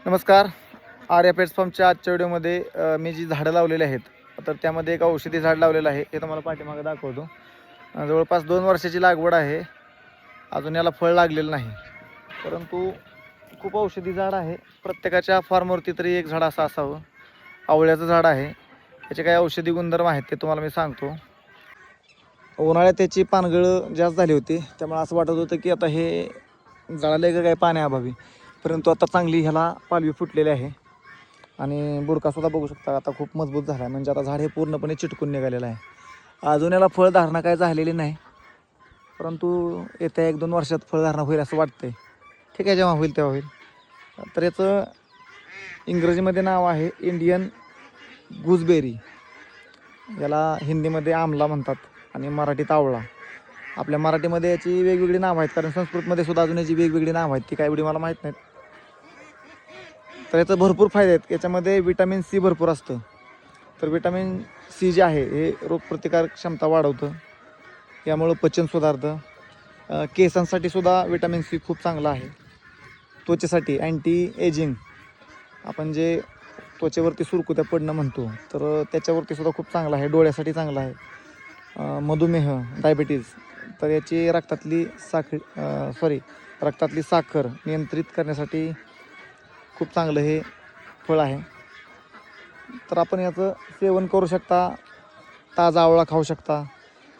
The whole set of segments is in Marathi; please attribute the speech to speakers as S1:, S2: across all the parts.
S1: नमस्कार. आर्या पेट्स फार्मच्या आजच्या व्हिडिओमध्ये मी जी झाडं लावलेली आहेत तर त्यामध्ये एक औषधी झाड लावलेलं आहे हे तुम्हाला पाठीमागे दाखवतो. जवळपास 2 वर्षाची लागवड आहे. अजून याला फळ लागलेलं नाही, परंतु खूप औषधी झाड आहे. प्रत्येकाच्या फार्मवरती तरी एक झाड असं असावं. आवळ्याचं झाड आहे. याचे काही औषधी गुणधर्म आहेत ते तुम्हाला मी सांगतो. उन्हाळ्यात त्याची पानगळं जास्त झाली होती, त्यामुळे असं वाटत होतं की आता हे जळाले का काय पाण्याअभावी, परंतु आता चांगली ह्याला पालवी फुटलेली आहे. आणि बुडकासुद्धा बघू शकता आता खूप मजबूत झाला आहे. म्हणजे आता झाड हे पूर्णपणे चिटकून निघालेलं आहे. अजून याला फळधारणा काय झालेली नाही, परंतु येत्या 1-2 वर्षात फळधारणा होईल असं वाटतंय. ठीक आहे, जेव्हा होईल तेव्हा होईल. तर याचं इंग्रजीमध्ये नाव आहे इंडियन गुजबेरी. याला हिंदीमध्ये आमला म्हणतात आणि मराठीत आवळा. आपल्या मराठीमध्ये याची वेगवेगळी नावं आहेत, कारण संस्कृतमध्ये सुद्धा अजून याची वेगवेगळी नावं आहेत. ती काय एवढी मला माहीत नाहीत. तर याचं भरपूर फायदे आहेत. याच्यामध्ये विटॅमिन सी भरपूर असतं. तर विटॅमिन सी जे आहे हे रोगप्रतिकारक क्षमता वाढवतं. यामुळं पचन सुधारतं. केसांसाठी सुद्धा विटॅमिन सी खूप चांगलं आहे. त्वचेसाठी अँटी एजिंग, आपण जे त्वचेवरती सुरकुत्या पडणं म्हणतो, तर त्याच्यावरती सुद्धा खूप चांगलं आहे. डोळ्यासाठी चांगलं आहे. मधुमेह, डायबिटीज, तर याची रक्तातली साखर नियंत्रित करण्यासाठी खूप चांगलं हे फळ आहे. तर आपण याचं सेवन करू शकता. ताजा आवळा खाऊ शकता.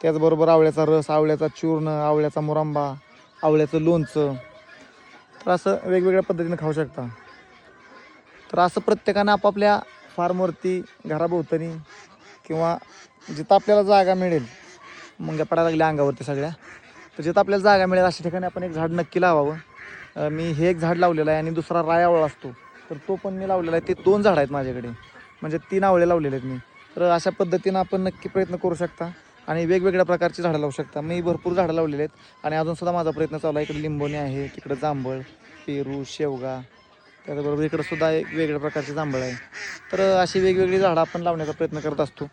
S1: त्याचबरोबर आवळ्याचा रस, आवळ्याचा चूर्ण, आवळ्याचा मुरंबा, आवळ्याचं लोणचं, तर असं वेगवेगळ्या पद्धतीने खाऊ शकता. तर असं प्रत्येकानं आपापल्या फार्मवरती, घराभोवतानी किंवा जिथं आपल्याला जागा मिळेल, मुंग्या पडायला लागल्या अंगावरती सगळ्या, तर जिथं आपल्याला जागा मिळेल अशा ठिकाणी आपण एक झाड नक्की लावावं. मी हे एक झाड लावलेलं आहे आणि दुसरा राय आवळा असतो, तर तो पण मी लावलेला आहे. ते 2 झाडं आहेत माझ्याकडे, म्हणजे 3 आवळे लावलेले आहेत मी. तर अशा पद्धतीनं आपण नक्की प्रयत्न करू शकता आणि वेगवेगळ्या प्रकारची झाडं लावू शकता. मी भरपूर झाडं लावलेली आहेत आणि अजूनसुद्धा माझा प्रयत्न चालू आहे. इकडे लिंबोणी आहे, तिकडं जांभळ, पेरू, शेवगा, त्याचबरोबर इकडं सुद्धा एक वेगळ्या प्रकारचे जांभळ आहे. तर अशी वेगवेगळी झाडं आपण लावण्याचा प्रयत्न करत असतो.